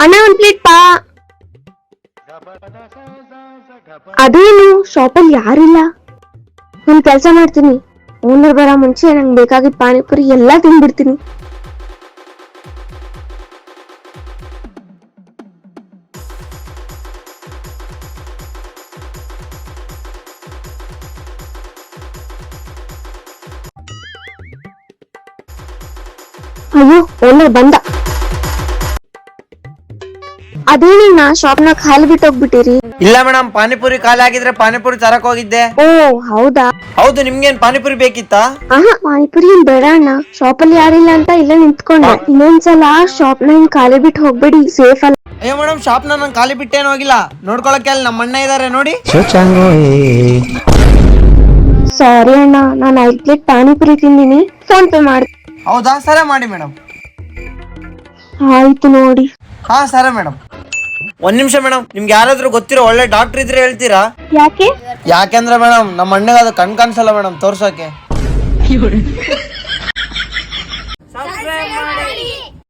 ಅಣ್ಣ ಒಂದ್ ಪ್ಲೇಟ್ ಪಾ. ಅದೇನು ಶಾಪಲ್ಲಿ ಯಾರಿಲ್ಲ. ಒಂದ್ ಕೆಲ್ಸ ಮಾಡ್ತೀನಿ, ಓನರ್ ಬರೋ ಮುಂಚೆ ನಂಗೆ ಬೇಕಾಗಿದ್ದ ಪಾನಿಪುರಿ ಎಲ್ಲಾ ತಿಂದ್ಬಿಡ್ತೀನಿ. ಅಯ್ಯೋ ಓನರ್ ಬಂದ. ಅದೇನಣ್ಣ ಶಾಪ್ನ ಖಾಲಿ ಬಿಟ್ಟು ಹೋಗ್ಬಿಟ್ಟಿರಿ? ಇಲ್ಲ ಮೇಡಮ್, ಪಾನಿಪುರಿ ಖಾಲಿ ಆಗಿದ್ರೆ ಪಾನಿಪುರಿ ತರಕ್ ಹೋಗಿದ್ದೆ. ಓ ಹೌದಾ? ಹೌದು, ನಿಮ್ಗೇನ್ ಪಾನಿಪುರಿ ಬೇಕಿತ್ತಾ? ಪಾನಿಪುರಿ ಏನ್ ಬೇಡ ಅಣ್ಣ, ಶಾಪಲ್ಲಿ ಯಾರಿಲ್ಲ ಅಂತ ಇಲ್ಲೇ ನಿಂತ್ಕೊಂಡೆ. ಇನ್ನೊಂದ್ಸಲ ಶಾಪ್ ನ ಖಾಲಿ ಬಿಟ್ಟು ಹೋಗ್ಬೇಡಿ, ಸೇಫ್ ಅಲ್ಲ. ಅಯ್ಯೋ ಮೇಡಮ್, ಶಾಪ್ ನಾನು ಖಾಲಿ ಬಿಟ್ಟೇನು ಹೋಗಿಲ್ಲ. ನೋಡ್ಕೊಳಕ್ಕೆ ಅಲ್ಲಿ ನಮ್ಮ ಅಣ್ಣ ಇದಾರೆ ನೋಡಿ. ಸಾರಿ ಅಣ್ಣ, ನಾನು 5 ಪ್ಲೇಟ್ ಪಾನಿಪುರಿ ತಿಂದಿನಿ, ಫೋನ್ ಪೇ ಮಾಡಿ. ಹೌದಾ, ಸರಿ ಮಾಡಿ ಮೇಡಮ್. ಆಯ್ತು ನೋಡಿ. ಹಾ ಸರಿ ಮೇಡಮ್. ಒಂದ್ ನಿಮಿಷ ಮೇಡಮ್, ನಿಮ್ಗೆ ಯಾರಾದ್ರೂ ಗೊತ್ತಿರೋ ಒಳ್ಳೆ ಡಾಕ್ಟರ್ ಇದ್ರೆ ಹೇಳ್ತೀರಾ? ಯಾಕೆ? ಯಾಕೆಂದ್ರೆ ಮೇಡಮ್, ನಮ್ಮ ಅಣ್ಣಗೆ ಅದು ಕಣ್ ಕಾಣಿಸಲ್ಲ ಮೇಡಮ್, ತೋರ್ಸೋಕೆ.